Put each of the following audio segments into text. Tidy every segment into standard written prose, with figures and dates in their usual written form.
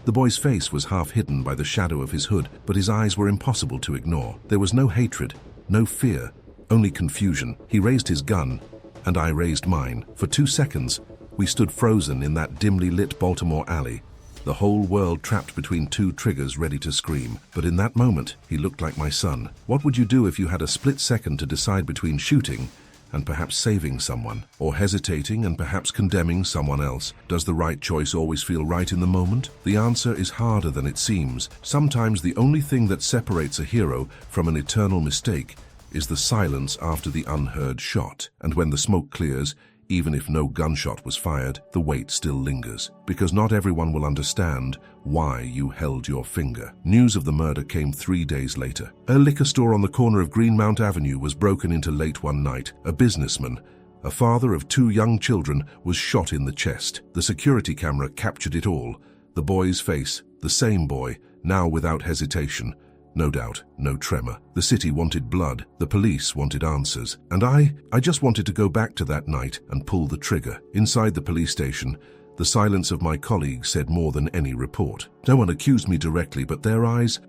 The boy's face was half hidden by the shadow of his hood, but his eyes were impossible to ignore. There was no hatred, no fear, only confusion. He raised his gun, and I raised mine. For 2 seconds, we stood frozen in that dimly lit Baltimore alley, the whole world trapped between 2 triggers ready to scream. But in that moment, he looked like my son. What would you do if you had a split second to decide between shooting and perhaps saving someone, or hesitating and perhaps condemning someone else? Does the right choice always feel right in the moment? The answer is harder than it seems. Sometimes the only thing that separates a hero from an eternal mistake is the silence after the unheard shot. And when the smoke clears, even if no gunshot was fired, the weight still lingers, because not everyone will understand why you held your finger. News of the murder came 3 days later. A liquor store on the corner of Greenmount Avenue was broken into late one night. A businessman, a father of 2 young children, was shot in the chest. The security camera captured it all. The boy's face, the same boy, now without hesitation. No doubt, no tremor. The city wanted blood, the police wanted answers, and I just wanted to go back to that night and pull the trigger. Inside the police station, the silence of my colleagues said more than any report. No one accused me directly, but their eyes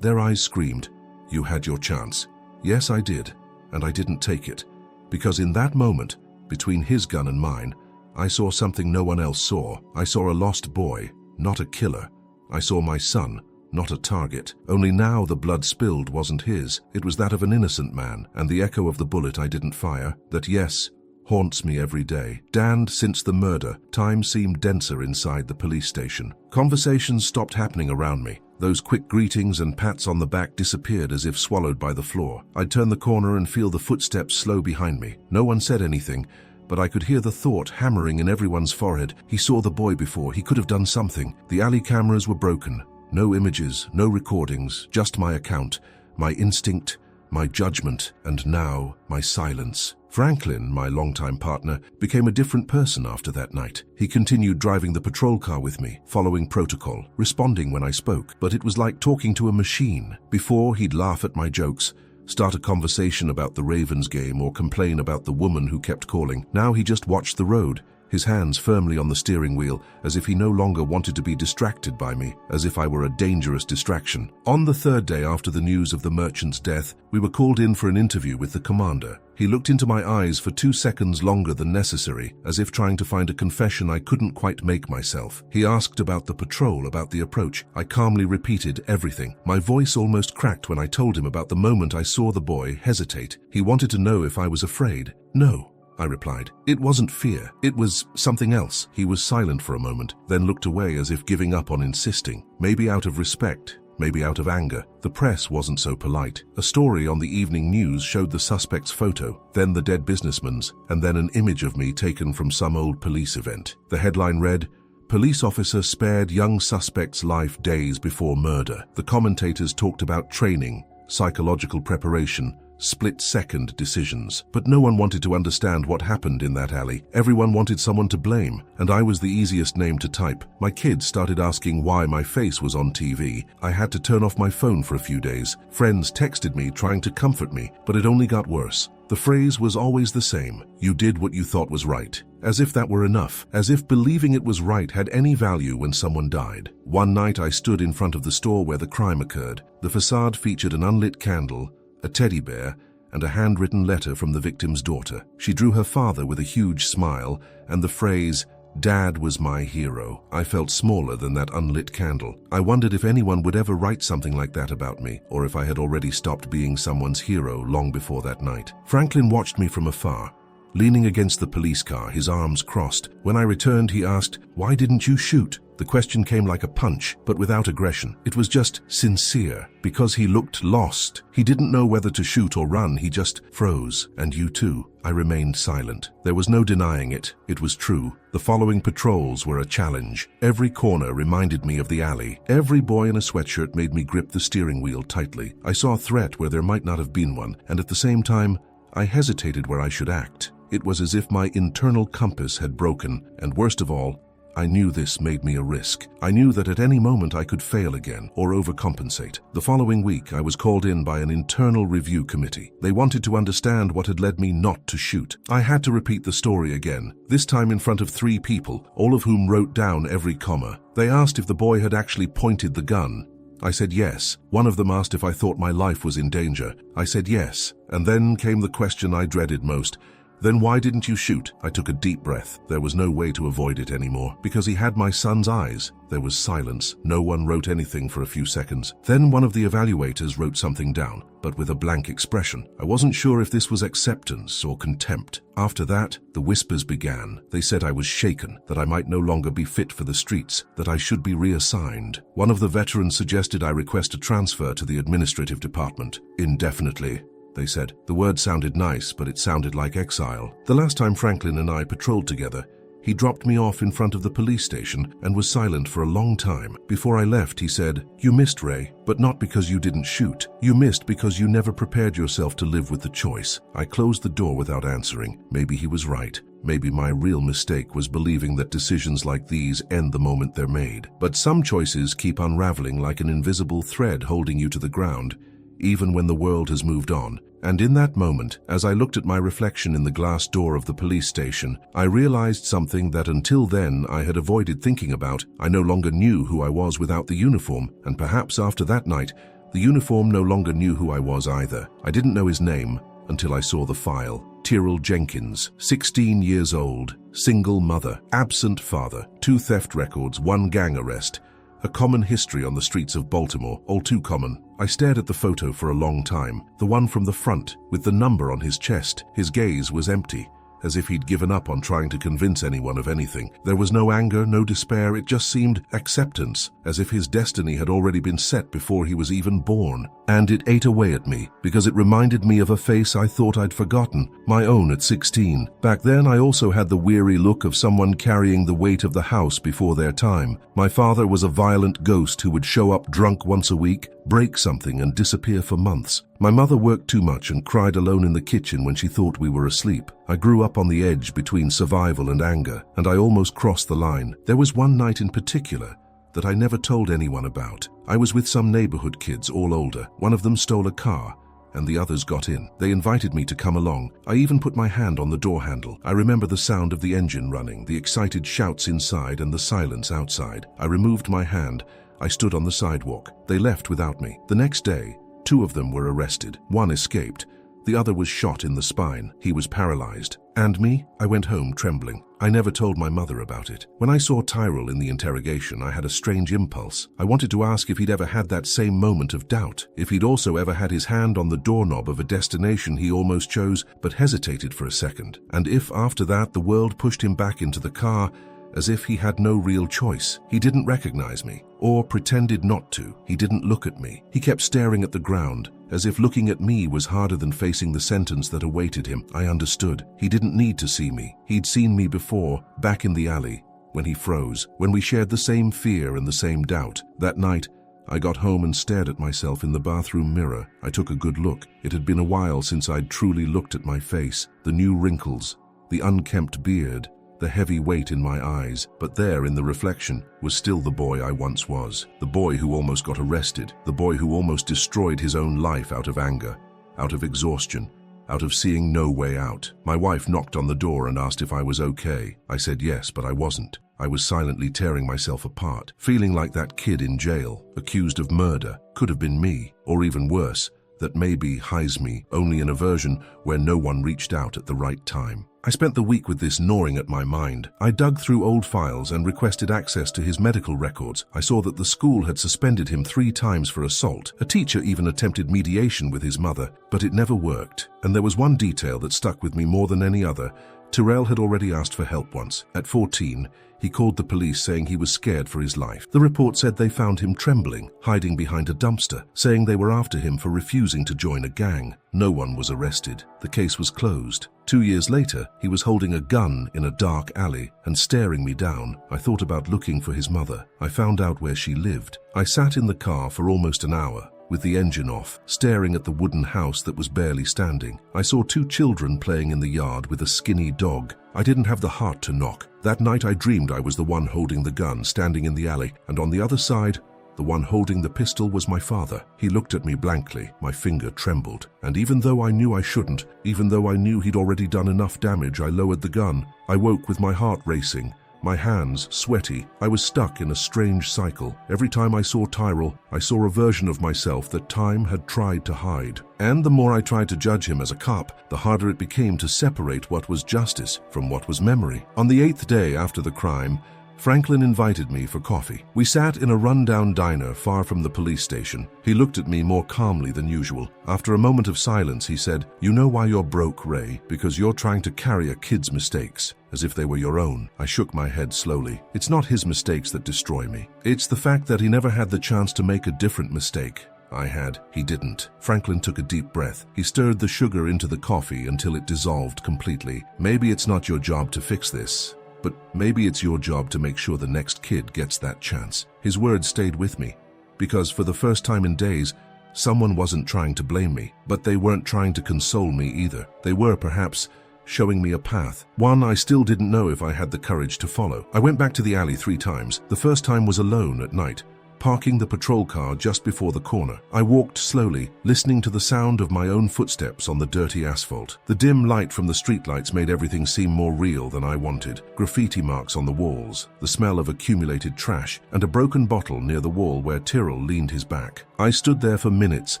screamed, "You had your chance." Yes, I did, and I didn't take it, because in that moment, between his gun and mine, I saw something no one else saw. I saw a lost boy, not a killer. I saw my son, not a target. Only now the blood spilled wasn't his. It was that of an innocent man, and the echo of the bullet I didn't fire, that yes, haunts me every day. And since the murder, time seemed denser inside the police station. Conversations stopped happening around me. Those quick greetings and pats on the back disappeared as if swallowed by the floor. I'd turn the corner and feel the footsteps slow behind me. No one said anything, but I could hear the thought hammering in everyone's forehead. He saw the boy before. He could have done something. The alley cameras were broken. No images, no recordings, just my account, my instinct, my judgment, and now my silence. Franklin, my longtime partner, became a different person after that night. He continued driving the patrol car with me, following protocol, responding when I spoke, but it was like talking to a machine. Before, he'd laugh at my jokes, start a conversation about the Ravens game, or complain about the woman who kept calling. Now he just watched the road, his hands firmly on the steering wheel, as if he no longer wanted to be distracted by me, as if I were a dangerous distraction. On the 3rd day after the news of the merchant's death, we were called in for an interview with the commander. He looked into my eyes for 2 seconds longer than necessary, as if trying to find a confession I couldn't quite make myself. He asked about the patrol, about the approach. I calmly repeated everything. My voice almost cracked when I told him about the moment I saw the boy hesitate. He wanted to know if I was afraid. No, I replied. It wasn't fear. It was something else. He was silent for a moment, then looked away as if giving up on insisting. Maybe out of respect, maybe out of anger. The press wasn't so polite. A story on the evening news showed the suspect's photo, then the dead businessman's, and then an image of me taken from some old police event. The headline read, "Police officer spared young suspect's life days before murder." The commentators talked about training, psychological preparation, split-second decisions. But no one wanted to understand what happened in that alley. Everyone wanted someone to blame, and I was the easiest name to type. My kids started asking why my face was on TV. I had to turn off my phone for a few days. Friends texted me trying to comfort me, but it only got worse. The phrase was always the same. You did what you thought was right. As if that were enough. As if believing it was right had any value when someone died. One night I stood in front of the store where the crime occurred. The facade featured an unlit candle, a teddy bear, and a handwritten letter from the victim's daughter. She drew her father with a huge smile, and the phrase, "Dad was my hero." I felt smaller than that unlit candle. I wondered if anyone would ever write something like that about me, or if I had already stopped being someone's hero long before that night. Franklin watched me from afar, leaning against the police car, his arms crossed. When I returned, he asked, "Why didn't you shoot?" The question came like a punch, but without aggression. It was just sincere, because he looked lost. He didn't know whether to shoot or run. He just froze. "And you too." I remained silent. There was no denying it. It was true. The following patrols were a challenge. Every corner reminded me of the alley. Every boy in a sweatshirt made me grip the steering wheel tightly. I saw a threat where there might not have been one, and at the same time, I hesitated where I should act. It was as if my internal compass had broken, and worst of all, I knew this made me a risk. I knew that at any moment I could fail again or overcompensate. The following week, I was called in by an internal review committee. They wanted to understand what had led me not to shoot. I had to repeat the story again, this time in front of 3 people, all of whom wrote down every comma. They asked if the boy had actually pointed the gun. I said yes. One of them asked if I thought my life was in danger. I said yes. And then came the question I dreaded most. Then why didn't you shoot? I took a deep breath. There was no way to avoid it anymore. Because he had my son's eyes. There was silence. No one wrote anything for a few seconds. Then one of the evaluators wrote something down, but with a blank expression. I wasn't sure if this was acceptance or contempt. After that, the whispers began. They said I was shaken, that I might no longer be fit for the streets, that I should be reassigned. One of the veterans suggested I request a transfer to the administrative department. Indefinitely, they said. The word sounded nice, but it sounded like exile. The last time Franklin and I patrolled together, he dropped me off in front of the police station and was silent for a long time. Before I left, he said, "You missed, Ray, but not because you didn't shoot. You missed because you never prepared yourself to live with the choice." I closed the door without answering. Maybe he was right. Maybe my real mistake was believing that decisions like these end the moment they're made. But some choices keep unraveling like an invisible thread holding you to the ground, even when the world has moved on. And in that moment, as I looked at my reflection in the glass door of the police station, I realized something that until then I had avoided thinking about. I no longer knew who I was without the uniform, and perhaps after that night, the uniform no longer knew who I was either. I didn't know his name until I saw the file. Tyrrell Jenkins, 16 years old, single mother, absent father, 2 theft records, 1 gang arrest. A common history on the streets of Baltimore, all too common. I stared at the photo for a long time, the one from the front, with the number on his chest. His gaze was empty, as if he'd given up on trying to convince anyone of anything. There was no anger, no despair, it just seemed acceptance, as if his destiny had already been set before he was even born. And it ate away at me, because it reminded me of a face I thought I'd forgotten, my own at 16. Back then I also had the weary look of someone carrying the weight of the house before their time. My father was a violent ghost who would show up drunk once a week, break something and disappear for months. My mother worked too much and cried alone in the kitchen when she thought we were asleep. I grew up on the edge between survival and anger, and I almost crossed the line. There was one night in particular that I never told anyone about. I was with some neighborhood kids, all older. One of them stole a car, and the others got in. They invited me to come along. I even put my hand on the door handle. I remember the sound of the engine running, the excited shouts inside and the silence outside. I removed my hand. I stood on the sidewalk. They left without me. The next day, 2 of them were arrested. One escaped. The other was shot in the spine. He was paralyzed. And me? I went home trembling. I never told my mother about it. When I saw Tyrrell in the interrogation, I had a strange impulse. I wanted to ask if he'd ever had that same moment of doubt, if he'd also ever had his hand on the doorknob of a destination he almost chose but hesitated for a second, and if after that the world pushed him back into the car, as if he had no real choice. He didn't recognize me, or pretended not to. He didn't look at me. He kept staring at the ground, as if looking at me was harder than facing the sentence that awaited him. I understood. He didn't need to see me. He'd seen me before, back in the alley, when he froze, when we shared the same fear and the same doubt. That night, I got home and stared at myself in the bathroom mirror. I took a good look. It had been a while since I'd truly looked at my face, the new wrinkles, the unkempt beard, the heavy weight in my eyes, but there in the reflection was still the boy I once was, the boy who almost got arrested, the boy who almost destroyed his own life out of anger, out of exhaustion, out of seeing no way out. My wife knocked on the door and asked if I was okay. I said yes, but I wasn't. I was silently tearing myself apart, feeling like that kid in jail, accused of murder. Could have been me, or even worse, that maybe hides me, only in a version where no one reached out at the right time. I spent the week with this gnawing at my mind. I dug through old files and requested access to his medical records. I saw that the school had suspended him 3 times for assault. A teacher even attempted mediation with his mother, but it never worked. And there was one detail that stuck with me more than any other. Tyrrell had already asked for help once. At 14, he called the police saying he was scared for his life. The report said they found him trembling, hiding behind a dumpster, saying they were after him for refusing to join a gang. No one was arrested. The case was closed. 2 years later, he was holding a gun in a dark alley and staring me down. I thought about looking for his mother. I found out where she lived. I sat in the car for almost an hour. with the engine off, staring at the wooden house that was barely standing. I saw 2 children playing in the yard with a skinny dog. I didn't have the heart to knock. That night I dreamed I was the one holding the gun, standing in the alley, and on the other side, the one holding the pistol was my father. He looked at me blankly, my finger trembled, and even though I knew I shouldn't, even though I knew he'd already done enough damage, I lowered the gun. I woke with my heart racing, my hands sweaty. I was stuck in a strange cycle. Every time I saw Tyrell, I saw a version of myself that time had tried to hide. And the more I tried to judge him as a cop, the harder it became to separate what was justice from what was memory. On the 8th day after the crime, Franklin invited me for coffee. We sat in a rundown diner far from the police station. He looked at me more calmly than usual. After a moment of silence, he said, "You know why you're broke, Ray? Because you're trying to carry a kid's mistakes, as if they were your own." I shook my head slowly. It's not his mistakes that destroy me. It's the fact that he never had the chance to make a different mistake. I had. He didn't. Franklin took a deep breath. He stirred the sugar into the coffee until it dissolved completely. "Maybe it's not your job to fix this, but maybe it's your job to make sure the next kid gets that chance." His words stayed with me, because for the first time in days, someone wasn't trying to blame me, but they weren't trying to console me either. They were, perhaps, showing me a path. One I still didn't know if I had the courage to follow. I went back to the alley 3 times. The first time was alone at night, parking the patrol car just before the corner. I walked slowly, listening to the sound of my own footsteps on the dirty asphalt. The dim light from the streetlights made everything seem more real than I wanted. Graffiti marks on the walls, the smell of accumulated trash, and a broken bottle near the wall where Tyrell leaned his back. I stood there for minutes,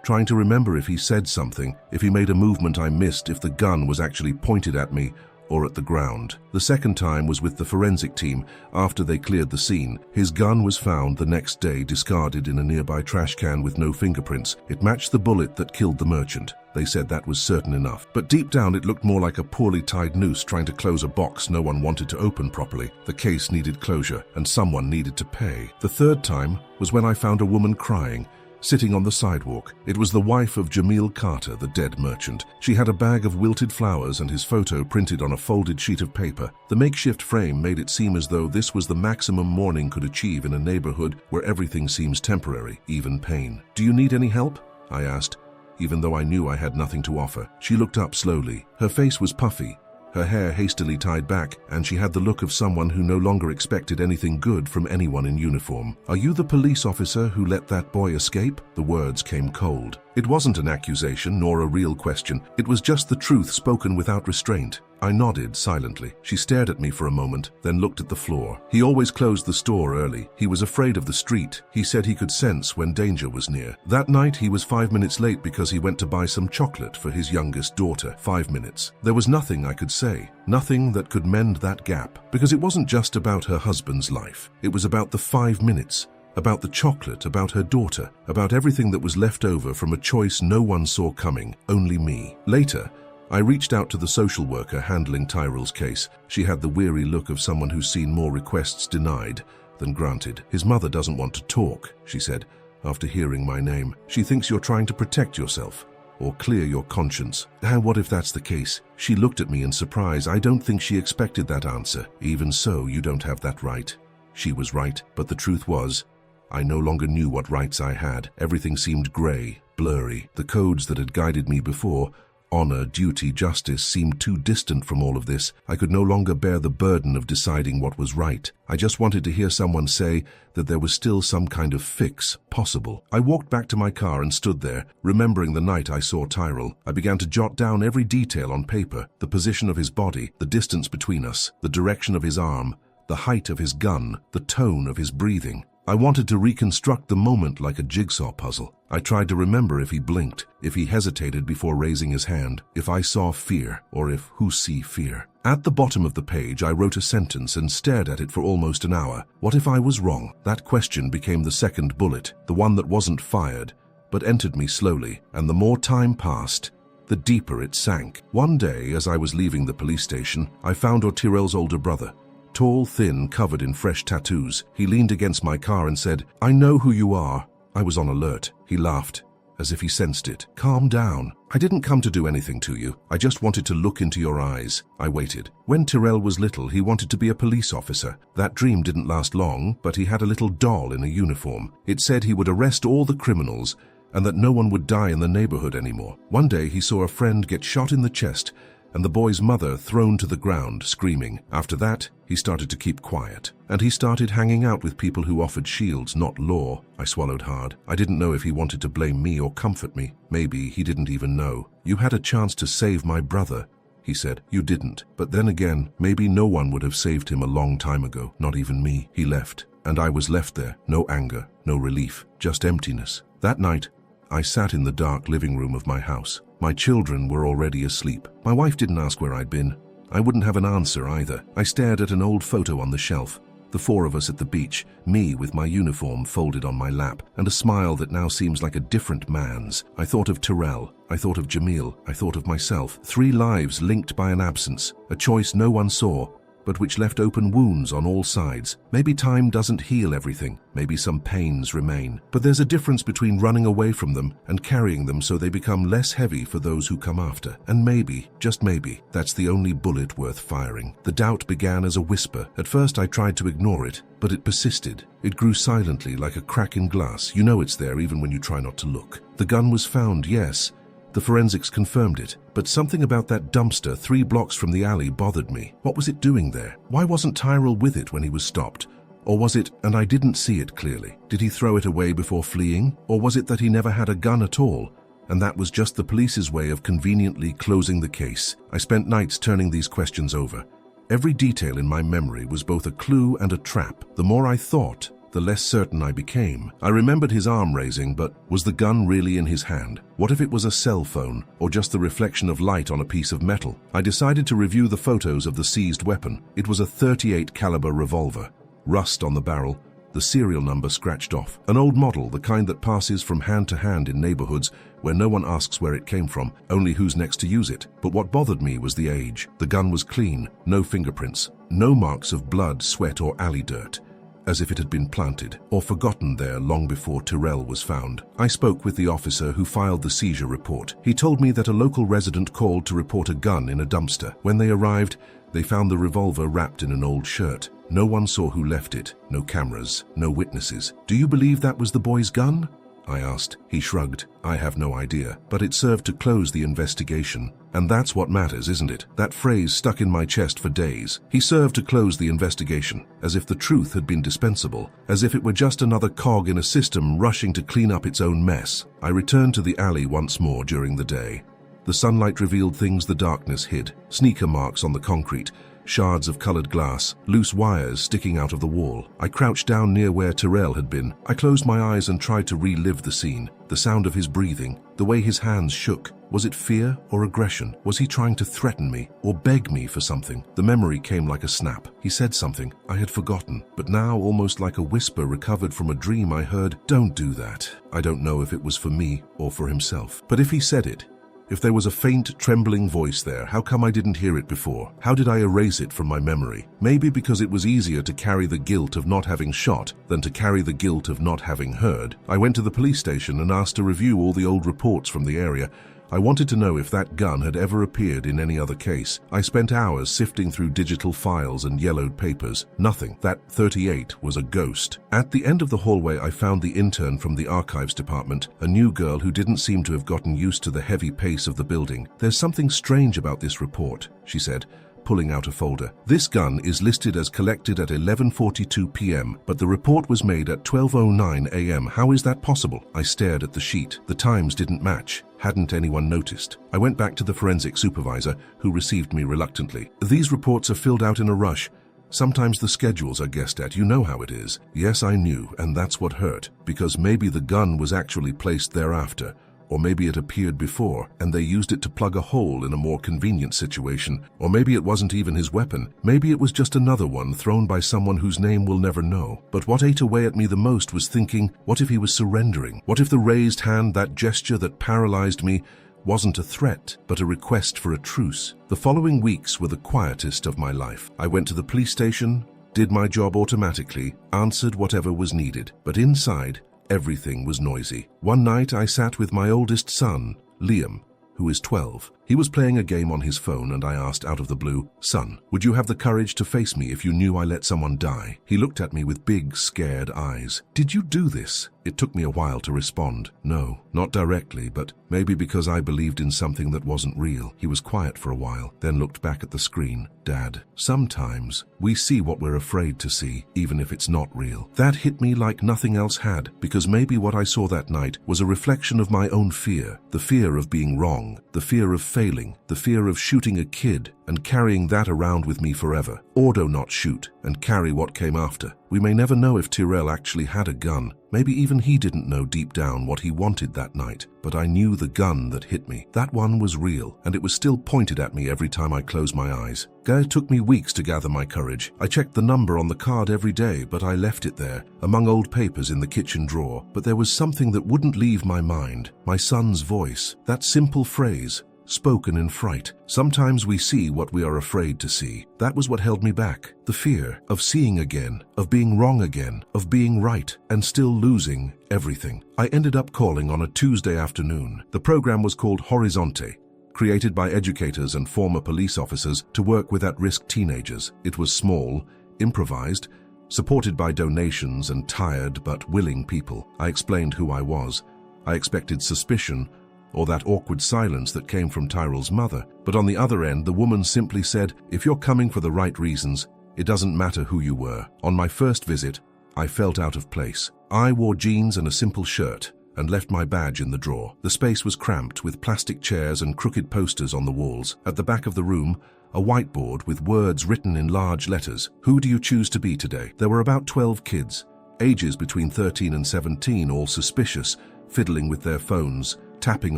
trying to remember if he said something, if he made a movement I missed, if the gun was actually pointed at me or at the ground. The second time was with the forensic team after they cleared the scene. His gun was found the next day, discarded in a nearby trash can with no fingerprints. It matched the bullet that killed the merchant. They said that was certain enough. But deep down it looked more like a poorly tied noose trying to close a box no one wanted to open properly. The case needed closure, and someone needed to pay. The third time was when I found a woman crying, sitting on the sidewalk. It was the wife of Jamil Carter, the dead merchant. She had a bag of wilted flowers and his photo printed on a folded sheet of paper. The makeshift frame made it seem as though this was the maximum mourning could achieve in a neighborhood where everything seems temporary, even pain. "Do you need any help?" I asked, even though I knew I had nothing to offer. She looked up slowly. Her face was puffy, her hair hastily tied back, and she had the look of someone who no longer expected anything good from anyone in uniform. "Are you the police officer who let that boy escape?" The words came cold. It wasn't an accusation nor a real question. It was just the truth spoken without restraint. I nodded silently. She stared at me for a moment, then looked at the floor. "He always closed the store early. He was afraid of the street. He said he could sense when danger was near. That night he was 5 minutes late because he went to buy some chocolate for his youngest daughter. 5 minutes. There was nothing I could say, nothing that could mend that gap, because it wasn't just about her husband's life. It was about the 5 minutes. About the chocolate, about her daughter, about everything that was left over from a choice no one saw coming, only me. Later, I reached out to the social worker handling Tyrell's case. She had the weary look of someone who's seen more requests denied than granted. "His mother doesn't want to talk," she said, after hearing my name. "She thinks you're trying to protect yourself or clear your conscience." What if that's the case? She looked at me in surprise. I don't think she expected that answer. "Even so, you don't have that right." She was right, but the truth was, I no longer knew what rights I had. Everything seemed gray, blurry. The codes that had guided me before, honor, duty, justice, seemed too distant from all of this. I could no longer bear the burden of deciding what was right. I just wanted to hear someone say that there was still some kind of fix possible. I walked back to my car and stood there, remembering the night I saw Tyrell. I began to jot down every detail on paper: the position of his body, the distance between us, the direction of his arm, the height of his gun, the tone of his breathing. I wanted to reconstruct the moment like a jigsaw puzzle. I tried to remember if he blinked, if he hesitated before raising his hand, if I saw fear, or if who see fear. At the bottom of the page, I wrote a sentence and stared at it for almost an hour. What if I was wrong? That question became the second bullet, the one that wasn't fired, but entered me slowly, and the more time passed, the deeper it sank. One day, as I was leaving the police station, I found Tyrell's older brother. Tall, thin, covered in fresh tattoos. He leaned against my car and said, "I know who you are." I was on alert. He laughed, as if he sensed it. "Calm down. I didn't come to do anything to you. I just wanted to look into your eyes." I waited. When Tyrell was little, he wanted to be a police officer. That dream didn't last long, but he had a little doll in a uniform. It said he would arrest all the criminals and that no one would die in the neighborhood anymore. One day he saw a friend get shot in the chest and the boy's mother thrown to the ground, screaming. After that, he started to keep quiet. And he started hanging out with people who offered shields, not law. I swallowed hard. I didn't know if he wanted to blame me or comfort me. Maybe he didn't even know. "You had a chance to save my brother," he said. "You didn't." But then again, maybe no one would have saved him a long time ago, not even me. He left, and I was left there. No anger, no relief, just emptiness. That night, I sat in the dark living room of my house. My children were already asleep. My wife didn't ask where I'd been. I wouldn't have an answer either. I stared at an old photo on the shelf. The four of us at the beach, me with my uniform folded on my lap, and a smile that now seems like a different man's. I thought of Terrell. I thought of Jamil. I thought of myself. 3 lives linked by an absence. A choice no one saw, but which left open wounds on all sides. Maybe time doesn't heal everything. Maybe some pains remain. But there's a difference between running away from them and carrying them so they become less heavy for those who come after. And maybe, just maybe, that's the only bullet worth firing. The doubt began as a whisper. At first I tried to ignore it, but it persisted. It grew silently like a crack in glass. You know it's there even when you try not to look. The gun was found, yes. The forensics confirmed it, but something about that dumpster 3 blocks from the alley bothered me. What was it doing there? Why wasn't Tyrell with it when he was stopped? Or was it, and I didn't see it clearly? Did he throw it away before fleeing? Or was it that he never had a gun at all? And that was just the police's way of conveniently closing the case. I spent nights turning these questions over. Every detail in my memory was both a clue and a trap. The more I thought, the less certain I became. I remembered his arm raising, but was the gun really in his hand? What if it was a cell phone, or just the reflection of light on a piece of metal? I decided to review the photos of the seized weapon. It was a .38 caliber revolver. Rust on the barrel, the serial number scratched off. An old model, the kind that passes from hand to hand in neighborhoods where no one asks where it came from, only who's next to use it. But what bothered me was the age. The gun was clean, no fingerprints, no marks of blood, sweat, or alley dirt, as if it had been planted or forgotten there long before Terrell was found. I spoke with the officer who filed the seizure report. He told me that a local resident called to report a gun in a dumpster. When they arrived, they found the revolver wrapped in an old shirt. No one saw who left it, no cameras, no witnesses. "Do you believe that was the boy's gun?" I asked. He shrugged. "I have no idea, but it served to close the investigation. And that's what matters, isn't it?" That phrase stuck in my chest for days. He served to close the investigation, as if the truth had been dispensable, as if it were just another cog in a system rushing to clean up its own mess. I returned to the alley once more during the day. The sunlight revealed things the darkness hid. Sneaker marks on the concrete, shards of colored glass, loose wires sticking out of the wall. I crouched down near where Terrell had been. I closed my eyes and tried to relive the scene. The sound of his breathing, the way his hands shook. Was it fear or aggression? Was he trying to threaten me or beg me for something? The memory came like a snap. He said something I had forgotten, but now almost like a whisper recovered from a dream I heard, "Don't do that." I don't know if it was for me or for himself. But if he said it, if there was a faint, trembling voice there, how come I didn't hear it before? How did I erase it from my memory? Maybe because it was easier to carry the guilt of not having shot than to carry the guilt of not having heard. I went to the police station and asked to review all the old reports from the area. I wanted to know if that gun had ever appeared in any other case. I spent hours sifting through digital files and yellowed papers. Nothing. That .38 was a ghost. At the end of the hallway, I found the intern from the archives department, a new girl who didn't seem to have gotten used to the heavy pace of the building. "There's something strange about this report," she said, pulling out a folder. "This gun is listed as collected at 11:42 p.m., but the report was made at 12:09 a.m. How is that possible?" I stared at the sheet. The times didn't match. Hadn't anyone noticed? I went back to the forensic supervisor, who received me reluctantly. "These reports are filled out in a rush. Sometimes the schedules are guessed at. You know how it is." Yes, I knew, and that's what hurt, because maybe the gun was actually placed thereafter. Or maybe it appeared before, and they used it to plug a hole in a more convenient situation. Or maybe it wasn't even his weapon. Maybe it was just another one thrown by someone whose name we'll never know. But what ate away at me the most was thinking, what if he was surrendering? What if the raised hand, that gesture that paralyzed me, wasn't a threat, but a request for a truce? The following weeks were the quietest of my life. I went to the police station, did my job automatically, answered whatever was needed. But inside, everything was noisy. One night I sat with my oldest son, Liam, who is 12. He was playing a game on his phone and I asked out of the blue, "Son, would you have the courage to face me if you knew I let someone die?" He looked at me with big, scared eyes. "Did you do this?" It took me a while to respond. No, not directly, but maybe because I believed in something that wasn't real. He was quiet for a while, then looked back at the screen. Dad, sometimes we see what we're afraid to see, even if it's not real. That hit me like nothing else had, because maybe what I saw that night was a reflection of my own fear. The fear of being wrong, the fear of failing, the fear of shooting a kid and carrying that around with me forever. Ordo not shoot and carry what came after. We may never know if Tyrell actually had a gun. Maybe even he didn't know deep down what he wanted that night. But I knew the gun that hit me. That one was real, and it was still pointed at me every time I closed my eyes. It took me weeks to gather my courage. I checked the number on the card every day, but I left it there, among old papers in the kitchen drawer. But there was something that wouldn't leave my mind. My son's voice. That simple phrase, spoken in fright. Sometimes we see what we are afraid to see. That was what held me back. The fear of seeing again, of being wrong again, of being right and still losing everything. I ended up calling on a Tuesday afternoon. The program was called Horizonte, created by educators and former police officers to work with at-risk teenagers. It was small, improvised, supported by donations and tired but willing people. I explained who I was. I expected suspicion, or that awkward silence that came from Tyrell's mother. But on the other end, the woman simply said, if you're coming for the right reasons, it doesn't matter who you were. On my first visit, I felt out of place. I wore jeans and a simple shirt and left my badge in the drawer. The space was cramped with plastic chairs and crooked posters on the walls. At the back of the room, a whiteboard with words written in large letters. Who do you choose to be today? There were about 12 kids, ages between 13 and 17, all suspicious, fiddling with their phones, tapping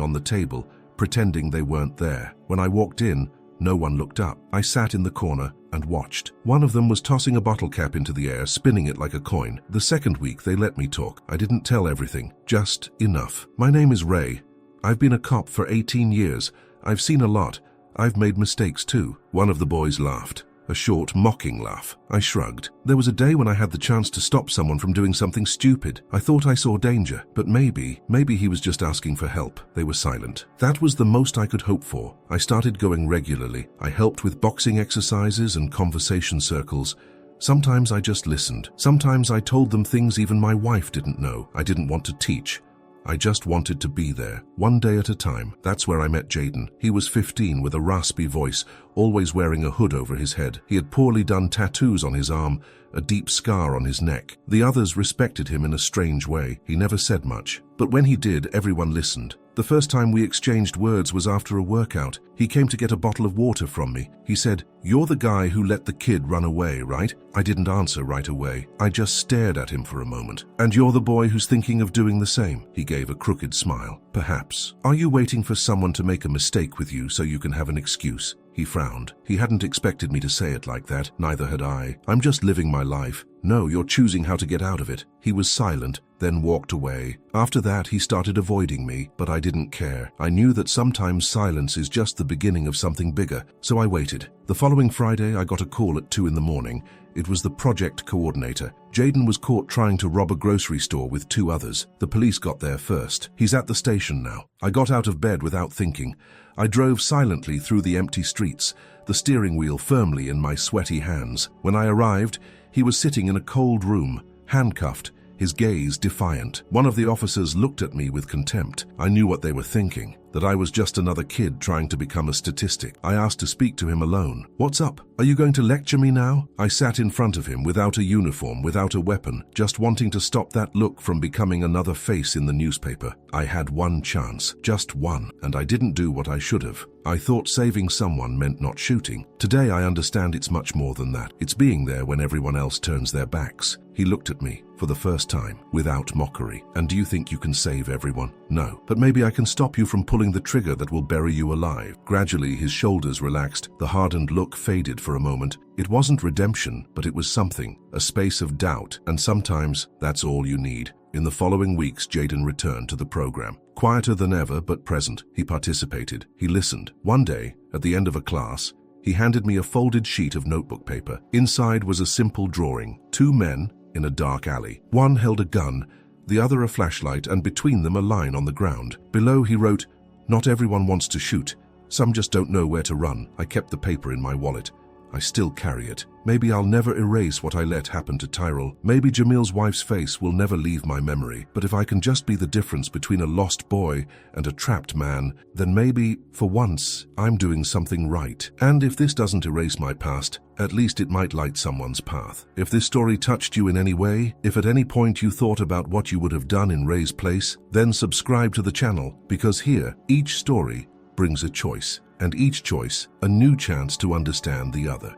on the table, pretending they weren't there. When I walked in, no one looked up. I sat in the corner and watched. One of them was tossing a bottle cap into the air, spinning it like a coin. The second week, they let me talk. I didn't tell everything, just enough. My name is Ray. I've been a cop for 18 years. I've seen a lot. I've made mistakes too. One of the boys laughed. A short, mocking laugh. I shrugged. There was a day when I had the chance to stop someone from doing something stupid. I thought I saw danger, but maybe he was just asking for help. They were silent. That was the most I could hope for. I started going regularly. I helped with boxing exercises and conversation circles. Sometimes I just listened. Sometimes I told them things even my wife didn't know. I didn't want to teach. I just wanted to be there, one day at a time. That's where I met Jaden. He was 15 with a raspy voice, always wearing a hood over his head. He had poorly done tattoos on his arm, a deep scar on his neck. The others respected him in a strange way. He never said much, but when he did, everyone listened. The first time we exchanged words was after a workout. He came to get a bottle of water from me. He said, "You're the guy who let the kid run away, right?" I didn't answer right away. I just stared at him for a moment. "And you're the boy who's thinking of doing the same?" He gave a crooked smile. "Perhaps. Are you waiting for someone to make a mistake with you so you can have an excuse?" He frowned. He hadn't expected me to say it like that. Neither had I. "I'm just living my life." "No, you're choosing how to get out of it." He was silent, then walked away. After that, he started avoiding me, but I didn't care. I knew that sometimes silence is just the beginning of something bigger, so I waited. The following Friday, I got a call at 2 in the morning. It was the project coordinator. Jaden was caught trying to rob a grocery store with 2 others. The police got there first. He's at the station now. I got out of bed without thinking. I drove silently through the empty streets, the steering wheel firmly in my sweaty hands. When I arrived, he was sitting in a cold room, handcuffed, his gaze defiant. One of the officers looked at me with contempt. I knew what they were thinking, that I was just another kid trying to become a statistic. I asked to speak to him alone. "What's up? Are you going to lecture me now?" I sat in front of him without a uniform, without a weapon, just wanting to stop that look from becoming another face in the newspaper. I had one chance, just one, and I didn't do what I should have. I thought saving someone meant not shooting. Today I understand it's much more than that. It's being there when everyone else turns their backs. He looked at me, for the first time, without mockery. "And do you think you can save everyone?" "No, but maybe I can stop you from pulling the trigger that will bury you alive." Gradually, his shoulders relaxed. The hardened look faded for a moment. It wasn't redemption, but it was something, a space of doubt, and sometimes that's all you need. In the following weeks, Jaden returned to the program. Quieter than ever, but present, he participated. He listened. One day, at the end of a class, he handed me a folded sheet of notebook paper. Inside was a simple drawing. 2 men in a dark alley. One held a gun, the other a flashlight, and between them a line on the ground. Below he wrote, "Not everyone wants to shoot. Some just don't know where to run." I kept the paper in my wallet. I still carry it. Maybe I'll never erase what I let happen to Tyrell. Maybe Jamil's wife's face will never leave my memory. But if I can just be the difference between a lost boy and a trapped man, then maybe, for once, I'm doing something right. And if this doesn't erase my past, at least it might light someone's path. If this story touched you in any way, if at any point you thought about what you would have done in Ray's place, then subscribe to the channel, because here, each story brings a choice, and each choice a new chance to understand the other.